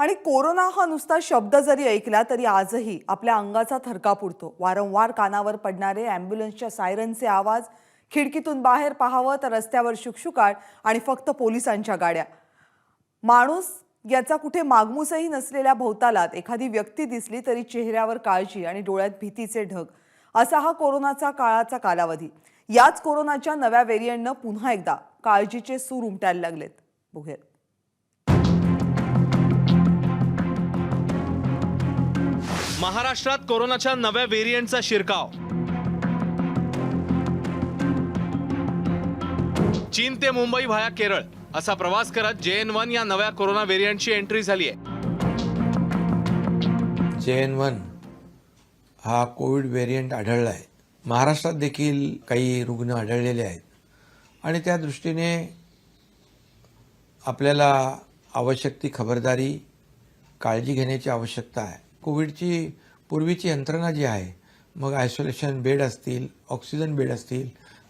आणि कोरोना हा नुसता शब्द जरी ऐकला तरी आजही आपल्या अंगाचा थरकाप उडतो। वारंवार कानावर पडणारे ॲम्ब्युलन्सच्या सायरनचे आवाज, खिडकीतून बाहेर पाहावं तर रस्त्यावर शुकशुकाट आणि फक्त पोलिसांच्या गाड्या। माणूस याचा कुठे मागमूसही नसलेल्या भोवतालात एखादी व्यक्ती दिसली तरी चेहऱ्यावर काळजी आणि डोळ्यात भीतीचे ढग। असा हा कोरोनाचा काळाचा कालावधी। याच कोरोनाच्या नव्या व्हेरियंटनं पुन्हा एकदा काळजीचे सूर उमटायला लागलेत। बघूया। महाराष्ट्रात कोरोनाच्या नव्या व्हेरियंटचा शिरकाव। चीन ते मुंबई व्हाया केरळ असा प्रवास करत JN1 या नव्या कोरोना व्हेरियंटची एंट्री झाली आहे। JN1 हा कोविड व्हेरियंट आढळला आहे। महाराष्ट्रात देखील काही रुग्ण आढळलेले आहेत आणि त्या दृष्टीने आपल्याला आवश्यक ती खबरदारी, काळजी घेण्याची आवश्यकता आहे। कोविडची पूर्वीची यंत्रणा जी आहे, मग आयसोलेशन बेड असतील, ऑक्सिजन बेड असतील,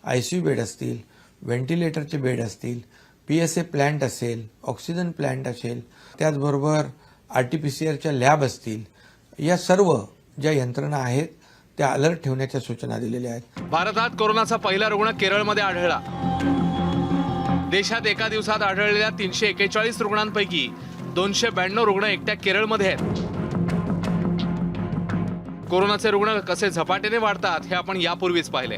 ICU बेड असतील, व्हेंटिलेटरचे बेड असतील, PSA प्लांट असेल, ऑक्सिजन प्लांट असेल, त्याचबरोबर RT-PCR लॅब असतील, या सर्व ज्या यंत्रणा आहेत त्या अलर्ट ठेवण्याच्या सूचना दिलेल्या आहेत। भारतात कोरोनाचा पहिला रुग्ण केरळमध्ये आढळला। देशात एका दिवसात आढळलेल्या 341 रुग्णांपैकी 292 रुग्ण एकट्या केरळमध्ये आहेत। कोरोनाचे रुग्ण कसे झपाट्याने वाढतात हे आपण यापूर्वीच पाहिले।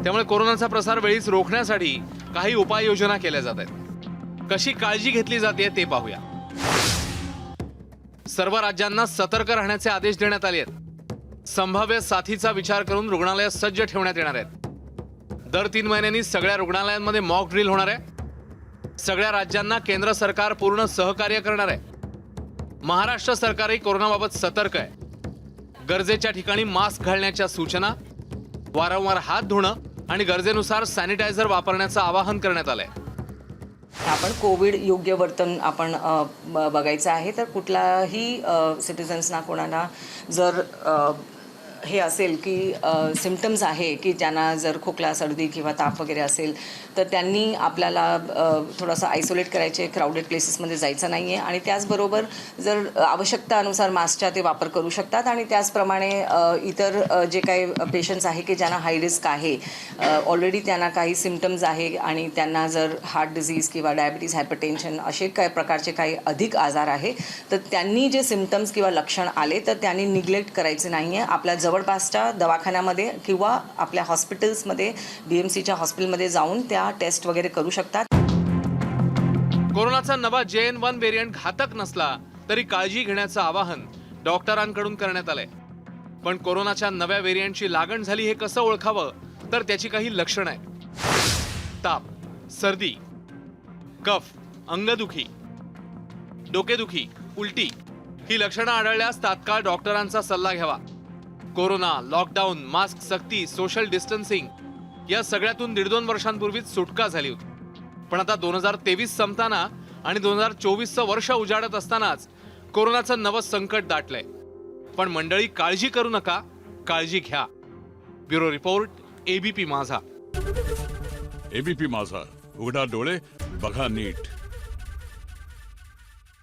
त्यामुळे कोरोनाचा प्रसार वेळीच रोखण्यासाठी काही उपाययोजना केल्या जात आहेत। कशी काळजी घेतली जाते ते पाहूया। सर्व राज्यांना सतर्क राहण्याचे आदेश देण्यात आले आहेत। संभाव्य साथीचा विचार करून रुग्णालय सज्ज ठेवण्यात येणार आहेत। दर 3 महिन्यांनी सगळ्या रुग्णालयांमध्ये मॉक ड्रिल होणार आहे। सगळ्या राज्यांना केंद्र सरकार पूर्ण सहकार्य करणार आहे। महाराष्ट्र सरकारही कोरोनाबाबत सतर्क आहे। गरजेच्या ठिकाणी मास्क घालण्याच्या सूचना, वारंवार हात धुणं आणि गरजेनुसार सॅनिटायझर वापरण्याचं आवाहन करण्यात आलंय। आपण कोविड योग्य वर्तन आपण बघायचं आहे। तर कुठलाही सिटिझन्सना कोणाला जर हे असेल की सिम्पटम्स आहे की त्यांना जर खोकला, सर्दी किंवा ताप वगैरे असेल तर त्यांनी आपल्याला थोडासा आयसोलेट करायचे, क्राउडेड प्लेसेसमध्ये जायचं नाही आहे। आणि त्याचबरोबर जर आवश्यकता अनुसार मास्कचा ते वापर करू शकतात। आणि त्याचप्रमाणे इतर जे काही पेशंट्स आहे की ज्यांना हाय रिस्क आहे, ऑलरेडी त्यांना काही सिम्पटम्स आहे आणि त्यांना जर हार्ट डिझीज किंवा डायबिटीज, हायपरटेन्शन असे काही प्रकारचे काही अधिक आजार आहे तर त्यांनी जे सिम्पटम्स किंवा लक्षण आले तर त्यांनी निग्लेक्ट करायचे नाही आहे। आपल्या जवळपासच्या दवाखान्यामध्ये किंवा आपल्या हॉस्पिटल्समध्ये, BMCच्या हॉस्पिटलमध्ये जाऊन त्या टेस्ट वगैरे करू शकतात। कोरोनाचा नवा JN1 व्हेरियंट घातक नसला तरी काळजी घेण्याचं आवाहन डॉक्टरांकडून करण्यात आलंय। पण कोरोनाच्या नव्या व्हेरियंटची लागण झाली हे कसं ओळखावं तर त्याची काही लक्षणं आहेत। ताप, सर्दी, कफ, अंगदुखी, डोकेदुखी, उलटी ही लक्षणं आढळल्यास तात्काळ डॉक्टरांचा सल्ला घ्यावा। कोरोना, लॉकडाऊन, मास्क सक्ती, सोशल डिस्टन्सिंग या सगळ्यातून 1.5-2 वर्षांपूर्वीच सुटका झाली होती। पण आता 2023 संपताना आणि 2024चं वर्ष उजाडत असतानाच कोरोनाचं नवं संकट दाटलंय। पण मंडळी, काळजी करू नका, काळजी घ्या। ब्युरो रिपोर्ट, ABP माझा। ABP माझा, उघडा डोळे बघा नीट।